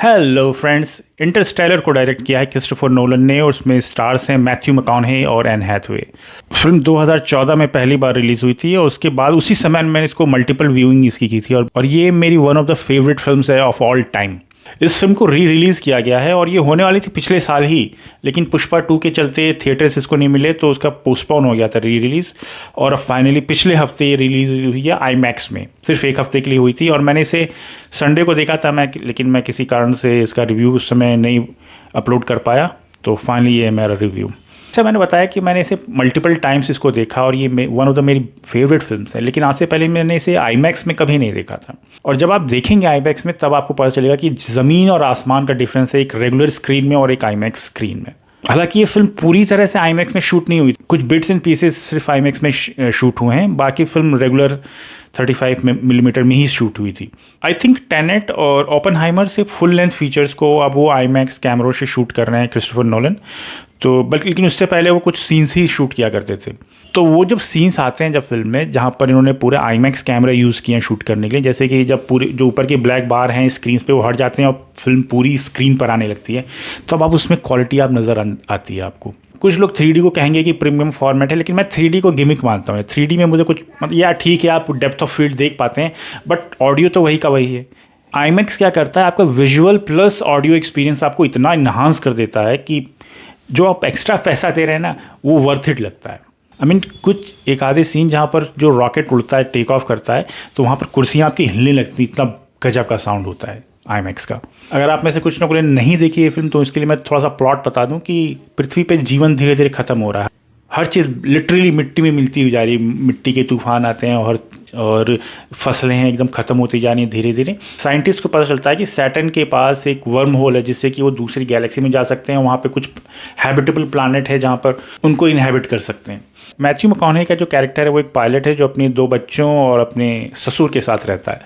Hello friends, Interstellar को direct किया है क्रिस्टोफर नोलन ने और उसमें स्टार्स हैं मैथ्यू मैककॉनहे और एन हैथवे। फिल्म 2014 में पहली बार रिलीज़ हुई थी और उसके बाद उसी समय मैंने इसको मल्टीपल व्यूइंग इसकी की थी और ये मेरी one of the favourite films है ऑफ ऑल टाइम। इस फिल्म को रिलीज़ किया गया है और ये होने वाली थी पिछले साल ही, लेकिन पुष्पा 2 के चलते थिएटर्स इसको नहीं मिले तो उसका पोस्टपोन हो गया था रिलीज़। और अब फाइनली पिछले हफ्ते ये रिलीज़ हुई है आईमैक्स में, सिर्फ एक हफ्ते के लिए हुई थी और मैंने इसे संडे को देखा था लेकिन मैं किसी कारण से इसका रिव्यू उस समय नहीं अपलोड कर पाया, तो फाइनली ये है मेरा रिव्यू। अच्छा, मैंने बताया कि मैंने इसे मल्टीपल टाइम्स इसको देखा और ये वन ऑफ द मेरी फेवरेट फिल्म्स है, लेकिन आज से पहले मैंने इसे आईमैक्स में कभी नहीं देखा था। और जब आप देखेंगे आईमैक्स में तब आपको पता चलेगा कि ज़मीन और आसमान का डिफरेंस है एक रेगुलर स्क्रीन में और एक आईमैक्स स्क्रीन में। हालांकि ये फिल्म पूरी तरह से आईमैक्स में शूट नहीं हुई, कुछ बिट्स एंड पीसेस सिर्फ आईमैक्स में शूट हुए हैं, बाकी फिल्म रेगुलर 35 मिलीमीटर में ही शूट हुई थी। आई थिंक टेनेट और ओपनहाइमर से फुल लेंथ फीचर्स को अब वो आईमैक्स कैमरों से शूट कर रहे हैं क्रिस्टोफर नोलन, तो बल्कि लेकिन उससे पहले वो कुछ सीन्स ही शूट किया करते थे। तो वो जब सीन्स आते हैं जब फिल्म में जहाँ पर इन्होंने पूरे आईमैक्स कैमरा यूज़ किए हैं शूट करने के लिए, जैसे कि जब पूरे जो ऊपर के ब्लैक बार हैं स्क्रीन पे वो हट जाते हैं और फिल्म पूरी स्क्रीन पर आने लगती है, तो अब उसमें क्वालिटी आप नज़र आती है आपको। कुछ लोग 3D को कहेंगे कि प्रीमियम फॉर्मेट है, लेकिन मैं 3D को गिमिक मानता हूँ। 3D में मुझे कुछ मतलब यार ठीक है आप डेप्थ ऑफ फील्ड देख पाते हैं, बट ऑडियो तो वही का वही है। आईमैक्स क्या करता है, आपका विजुअल प्लस ऑडियो एक्सपीरियंस आपको इतना इन्हांस कर देता है कि जो आप एक्स्ट्रा पैसा दे रहे हैं ना वो वर्थ इट लगता है। आई मीन कुछ एक आधे सीन जहाँ पर जो रॉकेट उड़ता है टेक ऑफ करता है तो वहाँ पर कुर्सियाँ आपकी हिलने लगती, इतना गजब का साउंड होता है आईमैक्स का। अगर आप में से कुछ लोगों ने नहीं देखी ये फिल्म तो इसके लिए मैं थोड़ा सा प्लॉट बता दूं कि पृथ्वी पे जीवन धीरे धीरे ख़त्म हो रहा है। हर चीज़ लिटरली मिट्टी में मिलती हुई जा रही है, मिट्टी के तूफान आते हैं और फसलें हैं एकदम ख़त्म होती जा रही हैं धीरे धीरे। साइंटिस्ट को पता चलता है कि सैटर्न के पास एक वर्म होल है जिससे कि वो दूसरी गैलेक्सी में जा सकते हैं, वहाँ पे कुछ हैबिटेबल प्लानट है जहाँ पर उनको इनहेबिट कर सकते हैं। मैथ्यू मैककॉनहे का जो कैरेक्टर है वो एक पायलट है जो अपने 2 बच्चों और अपने ससुर के साथ रहता है,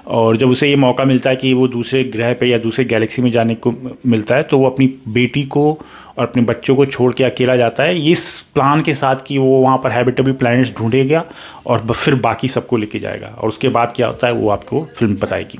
और जब उसे ये मौका मिलता है कि वो दूसरे ग्रह पे या दूसरे गैलेक्सी में जाने को मिलता है तो वो अपनी बेटी को और अपने बच्चों को छोड़ के अकेला जाता है इस प्लान के साथ कि वो वहाँ पर हैबिटेबल प्लैनेट्स ढूंढेगा और फिर बाकी सबको लेके जाएगा, और उसके बाद क्या होता है वो आपको फिल्म बताएगी।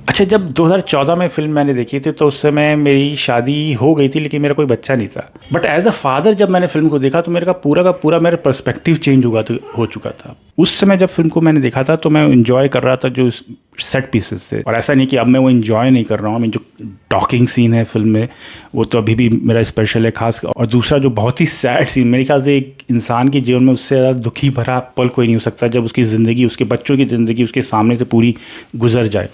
अच्छा, जब 2014 में फिल्म मैंने देखी थी तो उस समय मेरी शादी हो गई थी लेकिन मेरा कोई बच्चा नहीं था, बट एज अ फादर जब मैंने फिल्म को देखा तो मेरा का पूरा मेरा पर्सपेक्टिव चेंज हो चुका था। उस समय जब फिल्म को मैंने देखा था तो मैं इन्जॉय कर रहा था जो सेट पीसेस थे, और ऐसा नहीं कि अब मैं वो इन्जॉय नहीं कर रहा हूँ। जो टॉकिंग सीन है फिल्म में वो तो अभी भी मेरा स्पेशल है खास, और दूसरा जो बहुत ही सैड सीन, मेरे ख्याल से एक इंसान के जीवन में उससे ज़्यादा दुखी भरा पल कोई नहीं हो सकता जब उसकी ज़िंदगी, उसके बच्चों की ज़िंदगी उसके सामने से पूरी गुजर जाए,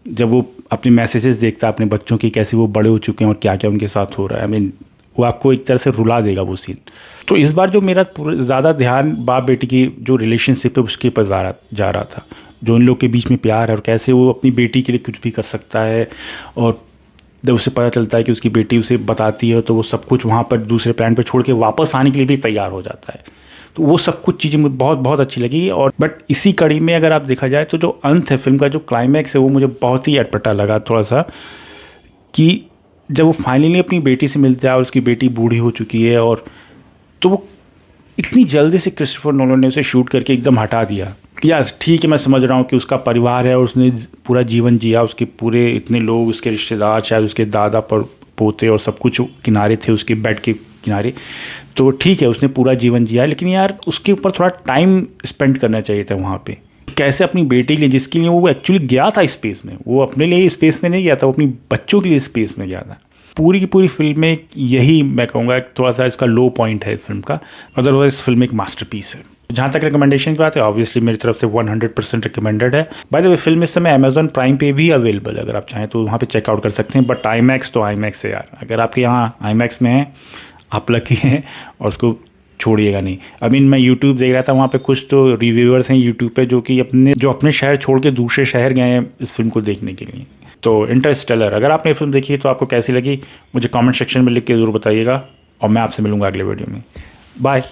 जब वो अपने मैसेजेस देखता है अपने बच्चों की कैसे वो बड़े हो चुके हैं और क्या क्या उनके साथ हो रहा है। आई मीन वो आपको एक तरह से रुला देगा वो सीन। तो इस बार जो मेरा ज़्यादा ध्यान बाप बेटी की जो रिलेशनशिप है उसके पर जा रहा था, जो उन लोग के बीच में प्यार है और कैसे वो अपनी बेटी के लिए कुछ भी कर सकता है, और जब उसे पता चलता है कि उसकी बेटी उसे बताती है तो वो सब कुछ वहाँ पर दूसरे प्लान पर छोड़ के वापस आने के लिए भी तैयार हो जाता है। तो वो सब कुछ चीज़ें मुझे बहुत बहुत अच्छी लगी। और बट इसी कड़ी में अगर आप देखा जाए तो जो अंत है फिल्म का, जो क्लाइमैक्स है वो मुझे बहुत ही अटपटा लगा थोड़ा सा, कि जब वो फाइनली अपनी बेटी से मिलता है और उसकी बेटी बूढ़ी हो चुकी है, और तो वो इतनी जल्दी से क्रिस्टोफर नोलन ने उसे शूट करके एकदम हटा दिया। यस ठीक है, मैं समझ रहा हूँ कि उसका परिवार है और उसने पूरा जीवन जिया, उसके पूरे इतने लोग, उसके रिश्तेदार, शायद उसके दादा पर पोते और सब कुछ किनारे थे उसके बेड के किनारे, तो ठीक है उसने पूरा जीवन जिया, लेकिन यार उसके ऊपर थोड़ा टाइम स्पेंड करना चाहिए था वहाँ पे। कैसे अपनी बेटी के लिए, जिसके लिए वो एक्चुअली गया था स्पेस में, वो अपने लिए स्पेस में नहीं गया था, वो अपनी बच्चों के लिए स्पेस में गया था। पूरी की पूरी फिल्म में यही मैं कहूँगा थोड़ा सा इसका लो पॉइंट है फिल्म का, अदरवाइज फिल्म एक मास्टरपीस है। जहाँ तक रिकमेंडेशन की बात है ऑब्वियसली मेरी तरफ से 100% रिकमेंडेड है। बाय द वे फिल्म इस समय अमेजॉन प्राइम पे भी अवेलेबल है, अगर आप चाहें तो वहाँ पे चेकआउट कर सकते हैं। बट आईमैक्स तो आईमैक्स है यार, अगर आपके यहाँ आईमैक्स में है आप लकी हैं और उसको छोड़िएगा नहीं। आई मीन मैं यूट्यूब देख रहा था, वहाँ पे कुछ तो रिव्यूअर्स हैं यूट्यूब पे जो कि अपने शहर छोड़ के दूसरे शहर गए हैं इस फिल्म को देखने के लिए। तो इंटरस्टेलर अगर आपने फिल्म देखी तो आपको कैसी लगी मुझे कमेंट सेक्शन में लिख के ज़रूर बताइएगा, और मैं आपसे मिलूँगा अगले वीडियो में। बाय।